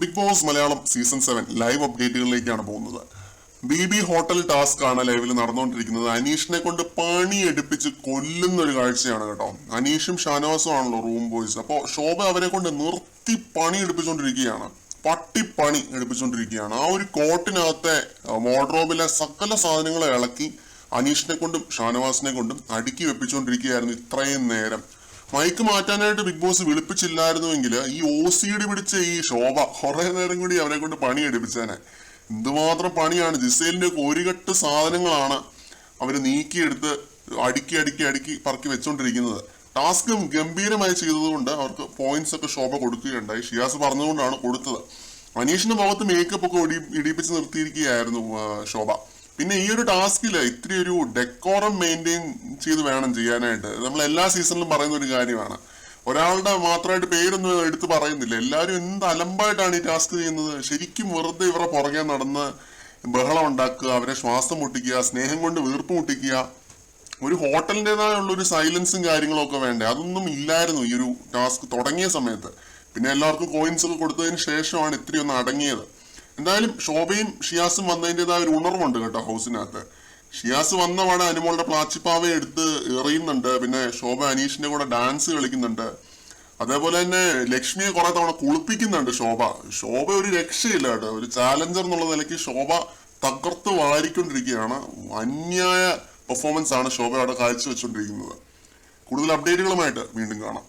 Big Boss Malayalam season 7 live അപ്ഡേറ്റുകളിലേക്കാണ് പോകുന്നത്. B hotel task ആണ് ലൈവിൽ നടന്നുകൊണ്ടിരിക്കുന്നത്. അനീഷിനെ കൊണ്ട് പണി എടുപ്പിച്ച് കൊല്ലുന്ന ഒരു കാഴ്ചയാണ് കേട്ടോ. അനീഷും ഷാനവാസും ആണല്ലോ റൂം ബോയ്സ്. അപ്പോ ശോഭ അവരെ കൊണ്ട് നിർത്തി പണി എടുപ്പിച്ചുകൊണ്ടിരിക്കുകയാണ്, പട്ടിപ്പണി എടുപ്പിച്ചുകൊണ്ടിരിക്കുകയാണ്. ആ ഒരു കോട്ടിനകത്തെ വാർഡ്രോബിലെ സകല സാധനങ്ങളെ ഇളക്കി അനീഷിനെ കൊണ്ടും ഷാനവാസിനെ കൊണ്ടും അടുക്കി വെപ്പിച്ചുകൊണ്ടിരിക്കുകയായിരുന്നു ഇത്രയും നേരം. മൈക്ക് മാറ്റാനായിട്ട് ബിഗ് ബോസ് വിളിപ്പിച്ചില്ലായിരുന്നുവെങ്കിൽ ഈ OCD പിടിച്ച ഈ ശോഭ കുറെ നേരം കൂടി അവരെ കൊണ്ട് പണി എടുപ്പിച്ചേനെ. എന്തുമാത്രം പണിയാണ്. ജിസേലിന്റെ ഒക്കെ ഒരു കെട്ട് സാധനങ്ങളാണ് അവര് നീക്കിയെടുത്ത് അടുക്കി അടുക്കി അടുക്കി പറക്കി വെച്ചോണ്ടിരിക്കുന്നത്. ടാസ്കും ഗംഭീരമായി ചെയ്തതുകൊണ്ട് അവർക്ക് പോയിന്റ്സ് ഒക്കെ ശോഭ കൊടുക്കുകയുണ്ടായി. ഷിയാസ് പറഞ്ഞുകൊണ്ടാണ് കൊടുത്തത്. അനീഷിന്റെ മുഖത്ത് മേക്കപ്പ് ഒക്കെ ഇടിപ്പിച്ച് നിർത്തിയിരിക്കുകയായിരുന്നു ശോഭ. പിന്നെ ഈ ഒരു ടാസ്കില് ഇത്തിരി ഒരു ഡെക്കോറം മെയിൻറ്റെയിൻ ചെയ്ത് വേണം ചെയ്യാനായിട്ട്. നമ്മൾ എല്ലാ സീസണിലും പറയുന്ന ഒരു കാര്യമാണ്. ഒരാളുടെ മാത്രമായിട്ട് പേരൊന്നും എടുത്ത് പറയുന്നില്ല. എല്ലാവരും എന്ത് അലമ്പായിട്ടാണ് ഈ ടാസ്ക് ചെയ്യുന്നത്. ശരിക്കും വെറുതെ ഇവരെ പുറകെ നടന്ന് ബഹളം ഉണ്ടാക്കുക, അവരെ ശ്വാസം മുട്ടിക്കുക, സ്നേഹം കൊണ്ട് വീർപ്പ് മുട്ടിക്കുക. ഒരു ഹോട്ടലിൻ്റെതായുള്ള ഒരു സൈലൻസും കാര്യങ്ങളും ഒക്കെ വേണ്ടേ, അതൊന്നും ഇല്ലായിരുന്നു ഈ ഒരു ടാസ്ക് തുടങ്ങിയ സമയത്ത്. പിന്നെ എല്ലാവർക്കും കോയിൻസ് ഒക്കെ കൊടുത്തതിന് ശേഷമാണ് ഇത്തിരി ഒന്ന് അടങ്ങിയത്. എന്തായാലും ശോഭയും ഷിയാസും വന്നതിൻ്റെതായ ഒരു ഉണർവുണ്ട് കേട്ടോ ഹൗസിനകത്ത്. ഷിയാസ് വന്ന പാടെ അനുമോളുടെ പ്ലാച്ചിപ്പാവ എടുത്ത് എറിയുന്നുണ്ട്. പിന്നെ ശോഭ അനീഷിന്റെ കൂടെ ഡാൻസ് കളിക്കുന്നുണ്ട്. അതേപോലെ തന്നെ ലക്ഷ്മിയെ കുറെ തവണ കുളിപ്പിക്കുന്നുണ്ട് ശോഭ ഒരു രക്ഷയില്ല കേട്ടോ. ഒരു ചാലഞ്ചർ എന്നുള്ള നിലയ്ക്ക് ശോഭ തകർത്ത് വാരിക്കൊണ്ടിരിക്കുകയാണ്. അന്യായ പെർഫോമൻസ് ആണ് ശോഭ അവിടെ കാഴ്ചവെച്ചുകൊണ്ടിരിക്കുന്നത്. കൂടുതൽ അപ്ഡേറ്റുകളുമായിട്ട് വീണ്ടും കാണാം.